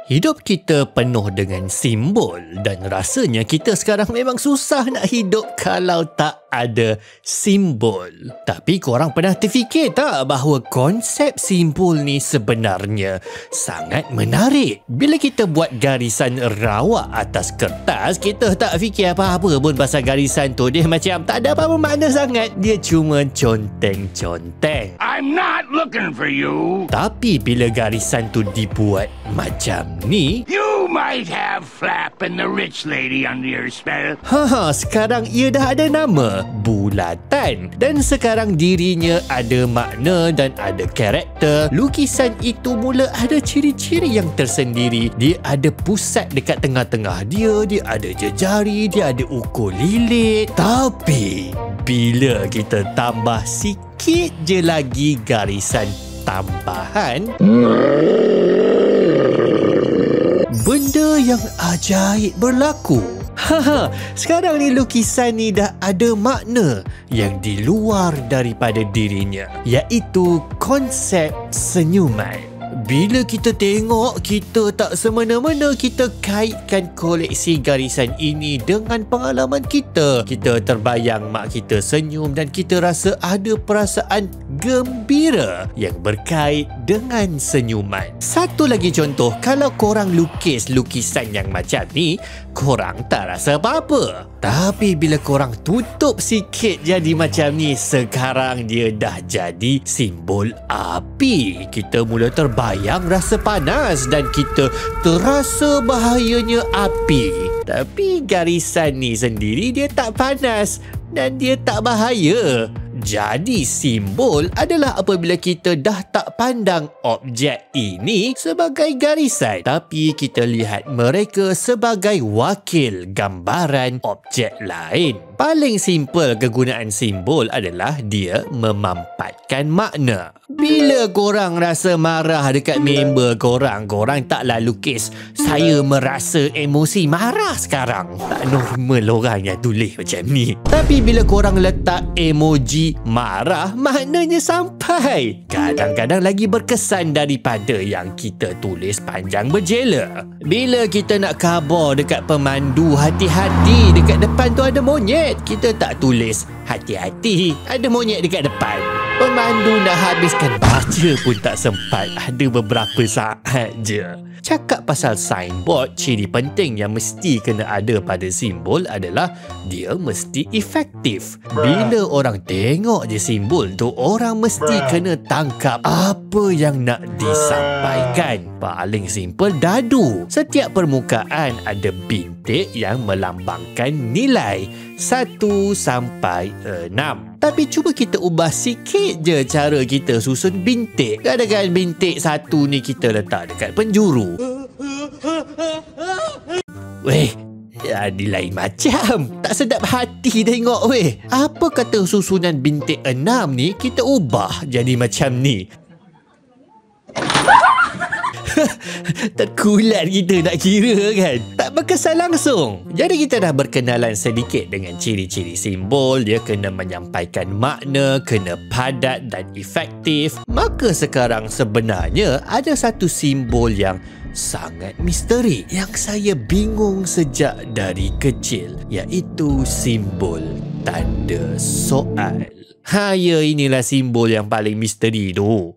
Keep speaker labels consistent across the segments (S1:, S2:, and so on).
S1: Hidup kita penuh dengan simbol dan rasanya kita sekarang memang susah nak hidup kalau tak ada simbol. Tapi korang pernah terfikir tak bahawa konsep simbol ni sebenarnya sangat menarik? Bila kita buat garisan rawak atas kertas, kita tak fikir apa-apa pun pasal garisan tu. Dia macam tak ada apa-apa makna sangat. Dia cuma conteng-conteng.
S2: I'm not looking for you.
S1: Tapi bila garisan tu dibuat macam ni,
S2: You might have Flap and the rich lady under your spell.
S1: sekarang ia dah ada nama, Bulatan. Dan sekarang dirinya ada makna dan ada karakter. Lukisan itu mula ada ciri-ciri yang tersendiri. Dia ada pusat dekat tengah-tengah dia, dia ada jejari, dia ada ukur lilit. Tapi bila kita tambah sikit je lagi garisan tambahan, benda yang ajaib berlaku. Sekarang ni lukisan ni dah ada makna yang di luar daripada dirinya, iaitu konsep senyuman. Bila kita tengok, kita tak semena-mena kita kaitkan koleksi garisan ini dengan pengalaman kita. Kita terbayang mak kita senyum dan kita rasa ada perasaan gembira yang berkait dengan senyuman. Satu lagi contoh, kalau korang lukis lukisan yang macam ni, korang tak rasa apa-apa. Tapi bila korang tutup sikit jadi macam ni, sekarang dia dah jadi simbol api. Kita mula terbayang rasa panas dan kita terasa bahayanya api. Tapi garisan ni sendiri dia tak panas dan dia tak bahaya. Jadi simbol adalah apabila kita dah tak pandang objek ini sebagai garisan, tapi kita lihat mereka sebagai wakil gambaran objek lain. Paling simple kegunaan simbol adalah dia memampatkan makna. Bila korang rasa marah dekat member korang, korang taklah lukis "saya merasa emosi marah sekarang". Tak normal orang yang tulis macam ni. Tapi bila korang letak emoji marah, maknanya sampai. Kadang-kadang lagi berkesan daripada yang kita tulis panjang berjela. Bila kita nak khabar dekat pemandu, hati-hati dekat depan tu ada monyet, kita tak tulis hati-hati ada monyet dekat depan. Pemandu nak habiskan baca pun tak sempat, ada beberapa saat je. Cakap pasal signboard, ciri penting yang mesti kena ada pada simbol adalah dia mesti efektif. Bila orang tengok je simbol tu, orang mesti kena tangkap apa yang nak disampaikan. Paling simple, dadu. Setiap permukaan ada bintik yang melambangkan nilai 1 sampai 6. Tapi cuba kita ubah sikit je cara kita susun bintik. Kadang-kadang bintik 1 ni kita letak dekat penjuru. Weh, di lain macam. Tak sedap hati tengok weh. Apa kata susunan bintik 6 ni kita ubah jadi macam ni? Terkulat kita nak kira kan. Tak berkesan langsung. Jadi kita dah berkenalan sedikit dengan ciri-ciri simbol. Dia kena menyampaikan makna, kena padat dan efektif. Maka sekarang sebenarnya ada satu simbol yang sangat misteri, yang saya bingung sejak dari kecil, iaitu simbol tanda soal. Ya, inilah simbol yang paling misteri tu.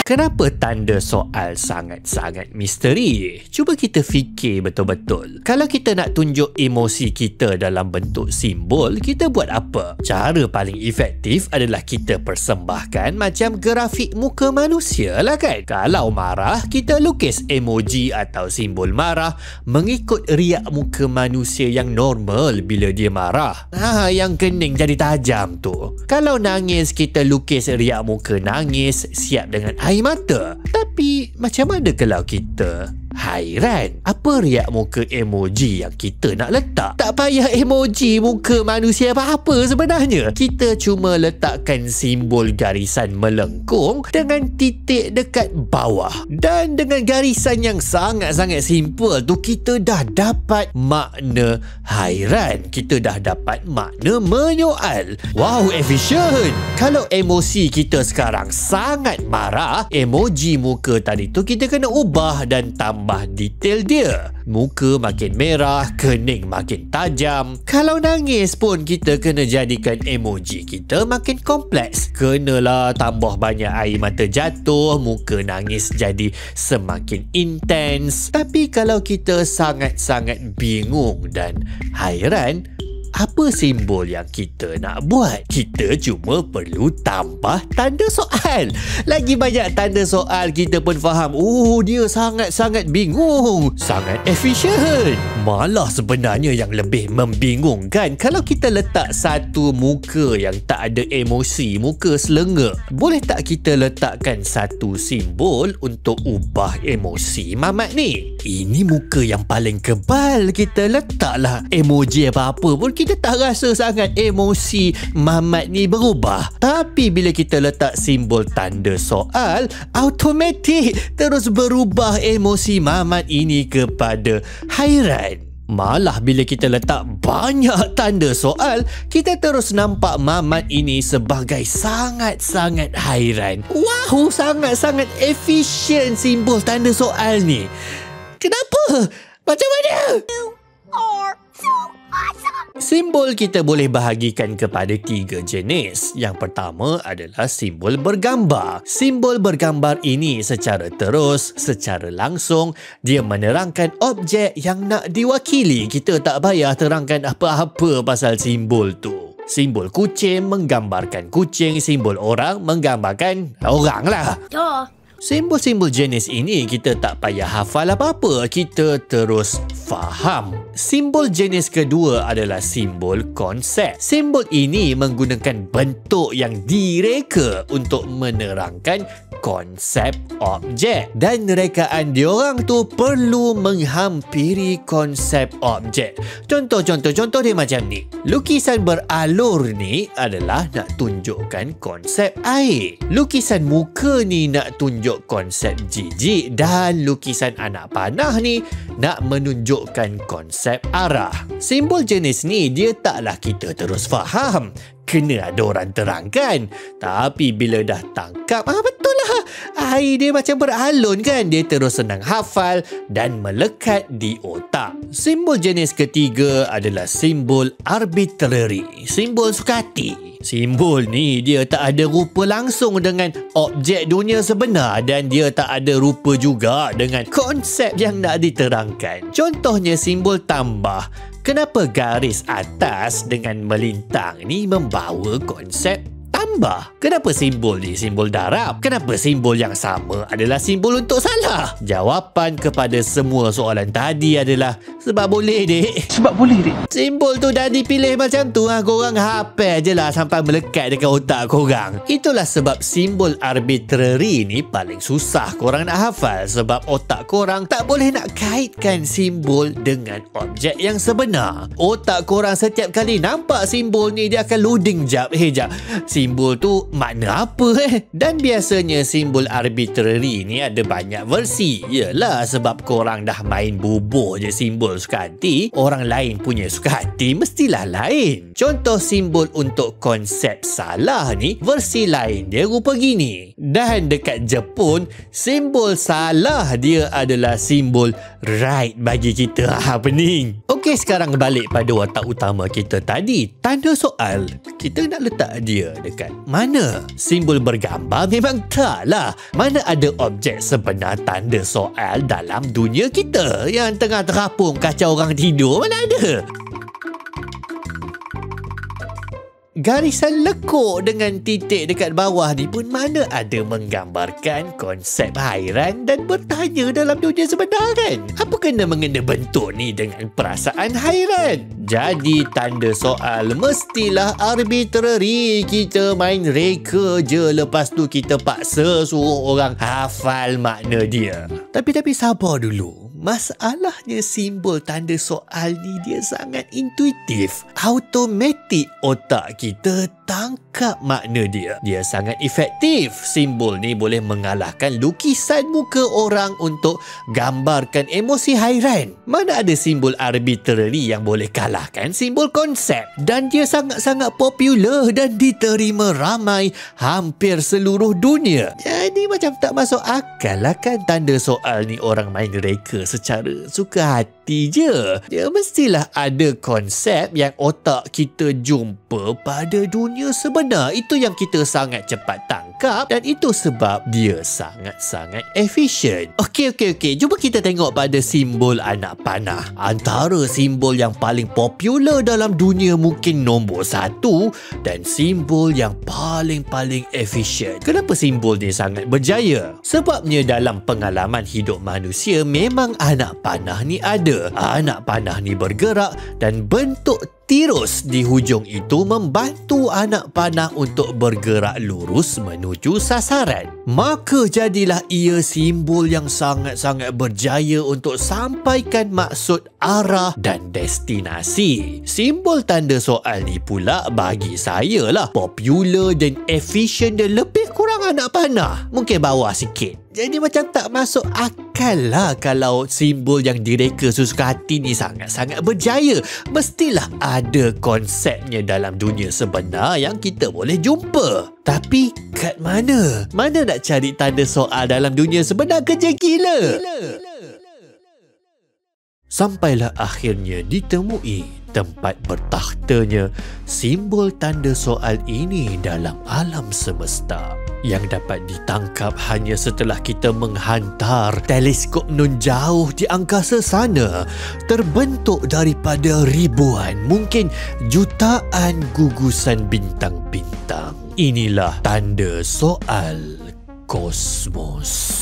S1: Kenapa tanda soal sangat-sangat misteri? Cuba kita fikir betul-betul. Kalau kita nak tunjuk emosi kita dalam bentuk simbol, kita buat apa? Cara paling efektif adalah kita persembahkan macam grafik muka manusia lah kan? Kalau marah, kita lukis emoji atau simbol marah mengikut riak muka manusia yang normal bila dia marah. Yang kening jadi tajam tu. Kalau nangis, kita lukis riak muka nangis siap dengan air mata. Tapi macam mana kalau kita hairan. Apa riak muka emoji yang kita nak letak? Tak payah emoji muka manusia apa-apa sebenarnya. Kita cuma letakkan simbol garisan melengkung dengan titik dekat bawah. Dan dengan garisan yang sangat-sangat simple tu, kita dah dapat makna hairan. Kita dah dapat makna menyoal. Wow, efisien. Kalau emosi kita sekarang sangat marah, emoji muka tadi tu kita kena ubah dan tambah detail dia. Muka makin merah, kening makin tajam. Kalau nangis pun kita kena jadikan emoji kita makin kompleks. Kenalah tambah banyak air mata jatuh, muka nangis jadi semakin intens. Tapi kalau kita sangat-sangat bingung dan hairan, apa simbol yang kita nak buat? Kita cuma perlu tambah tanda soal. Lagi banyak tanda soal, kita pun faham, oh, dia sangat-sangat bingung. Sangat efisien. Malah sebenarnya yang lebih membingungkan, kalau kita letak satu muka yang tak ada emosi, muka selenge, boleh tak kita letakkan satu simbol untuk ubah emosi Mamat ni? Ini muka yang paling kebal. Kita letaklah emoji apa-apa pun kita tak rasa sangat emosi Mamat ni berubah. Tapi bila kita letak simbol tanda soal, automatik terus berubah emosi Mamat ini kepada hairan. Malah bila kita letak banyak tanda soal, kita terus nampak Mamat ini sebagai sangat-sangat hairan. Wow, sangat-sangat efisien simbol tanda soal ni. Kenapa? Macam mana? Simbol kita boleh bahagikan kepada 3 jenis. Yang pertama adalah simbol bergambar. Simbol bergambar ini secara terus, secara langsung, dia menerangkan objek yang nak diwakili. Kita tak payah terangkan apa-apa pasal simbol tu. Simbol kucing menggambarkan kucing, simbol orang menggambarkan orang lah. Simbol-simbol jenis ini kita tak payah hafal apa-apa, kita terus faham. Simbol jenis kedua adalah simbol konsep. Simbol ini menggunakan bentuk yang direka untuk menerangkan konsep objek. Dan rekaan diorang tu perlu menghampiri konsep objek. Contoh dia macam ni. Lukisan beralur ni adalah nak tunjukkan konsep air. Lukisan muka ni nak tunjuk konsep jijik, dan lukisan anak panah ni nak menunjukkan konsep arah. Simbol jenis ni dia taklah kita terus faham, kena ada orang terangkan. Tapi bila dah tangkap, betul lah, air dia macam beralun kan, dia terus senang hafal dan melekat di otak. Simbol jenis ketiga adalah simbol arbitrary, simbol sukati. Simbol ni dia tak ada rupa langsung dengan objek dunia sebenar, dan dia tak ada rupa juga dengan konsep yang nak diterangkan. Contohnya simbol tambah. Kenapa garis atas dengan melintang ni membawa konsep tambah? Kenapa simbol ni simbol darab? Kenapa simbol yang sama adalah simbol untuk salah? Jawapan kepada semua soalan tadi adalah sebab boleh, dek. Sebab boleh, dek. Simbol tu dah dipilih macam tu, korang hafal je lah sampai melekat dekat otak korang. Itulah sebab simbol arbitrary ni paling susah korang nak hafal, sebab otak korang tak boleh nak kaitkan simbol dengan objek yang sebenar. Otak korang setiap kali nampak simbol ni, dia akan loading jap. Jap, simbol tu makna apa Dan biasanya simbol arbitrary ni ada banyak versi. Yelah, sebab korang dah main bubuh je simbol suka hati, orang lain punya suka hati mestilah lain. Contoh simbol untuk konsep salah ni, versi lain dia rupa gini. Dan dekat Jepun, simbol salah dia adalah simbol right bagi kita. Pening. Okey, sekarang balik pada watak utama kita tadi, tanda soal. Kita nak letak dia dekat mana? Simbol bergambar memang tak lah. Mana ada objek sebenar tanda soal dalam dunia kita yang tengah terapung kacau orang tidur, mana ada? Garisan lekuk dengan titik dekat bawah ni pun mana ada menggambarkan konsep hairan dan bertanya dalam dunia sebenar kan? Apa kena mengena bentuk ni dengan perasaan hairan? Jadi tanda soal mestilah arbitrary. Kita main reka je, lepas tu kita paksa suruh orang hafal makna dia. Tapi sabar dulu. Masalahnya simbol tanda soal ni dia sangat intuitif. Automatik otak kita tangkap makna dia. Dia sangat efektif. Simbol ni boleh mengalahkan lukisan muka orang untuk gambarkan emosi hairan. Mana ada simbol arbitrary yang boleh kalahkan simbol konsep. Dan dia sangat-sangat popular dan diterima ramai hampir seluruh dunia. Jadi macam tak masuk akal lah kan tanda soal ni orang main reka secara suka hati je. Dia mestilah ada konsep yang otak kita jumpa pada dunia sebenar. Itu yang kita sangat cepat tangkap dan itu sebab dia sangat-sangat efisien. Okey. Cuba kita tengok pada simbol anak panah. Antara simbol yang paling popular dalam dunia mungkin nombor 1 dan simbol yang paling efisien. Kenapa simbol ni sangat berjaya? Sebabnya dalam pengalaman hidup manusia memang anak panah ni ada. Anak panah ni bergerak dan bentuk tirus di hujung itu membantu anak panah untuk bergerak lurus menuju sasaran. Maka jadilah ia simbol yang sangat-sangat berjaya untuk sampaikan maksud, arah dan destinasi. Simbol tanda soal ni pula bagi saya lah popular dan efisien dan lebih kurang anak panah. Mungkin bawah sikit. Jadi macam tak masuk akal lah kalau simbol yang direka sesuka hati ni sangat-sangat berjaya. Mestilah ada konsepnya dalam dunia sebenar yang kita boleh jumpa. Tapi kat mana? Mana nak cari tanda soal dalam dunia sebenar? Kerja gila. Sampailah akhirnya ditemui tempat bertakhtanya simbol tanda soal ini dalam alam semesta yang dapat ditangkap hanya setelah kita menghantar teleskop nun jauh di angkasa sana, terbentuk daripada ribuan, mungkin jutaan gugusan bintang-bintang. Inilah tanda soal kosmos.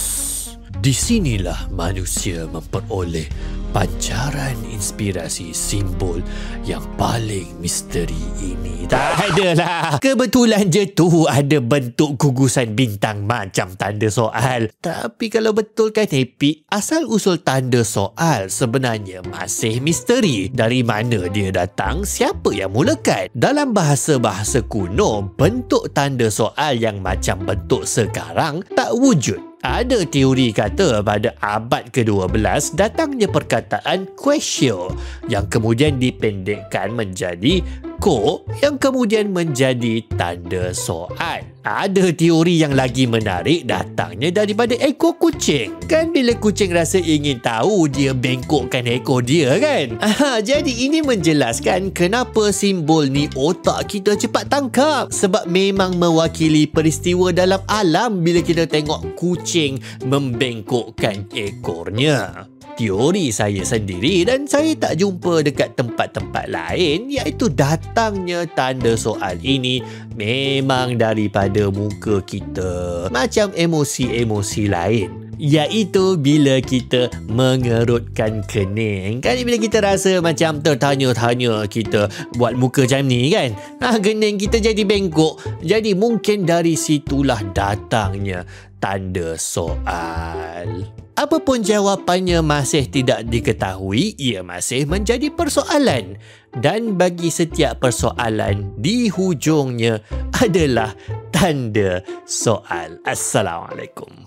S1: Di sinilah manusia memperoleh pancaran inspirasi simbol yang paling misteri ini. Tak adalah. Kebetulan je tu ada bentuk gugusan bintang macam tanda soal. Tapi kalau betul kan Happy, asal-usul tanda soal sebenarnya masih misteri. Dari mana dia datang, siapa yang mulakan? Dalam bahasa-bahasa kuno, bentuk tanda soal yang macam bentuk sekarang tak wujud. Ada teori kata pada abad ke-12 datangnya perkataan quaesio yang kemudian dipendekkan menjadi ko yang kemudian menjadi tanda soal. Ada teori yang lagi menarik datangnya daripada ekor kucing. Kan bila kucing rasa ingin tahu, dia bengkokkan ekor dia kan? Jadi ini menjelaskan kenapa simbol ni otak kita cepat tangkap. Sebab memang mewakili peristiwa dalam alam bila kita tengok kucing membengkokkan ekornya. Teori saya sendiri dan saya tak jumpa dekat tempat-tempat lain, iaitu datangnya tanda soal ini memang daripada muka kita. Macam emosi-emosi lain, iaitu bila kita mengerutkan kening. Kan bila kita rasa macam tertanya-tanya, kita buat muka macam ni kan, kening kita jadi bengkok. Jadi mungkin dari situlah datangnya tanda soal. Apapun jawapannya masih tidak diketahui, ia masih menjadi persoalan. Dan bagi setiap persoalan, di hujungnya adalah tanda soal. Assalamualaikum.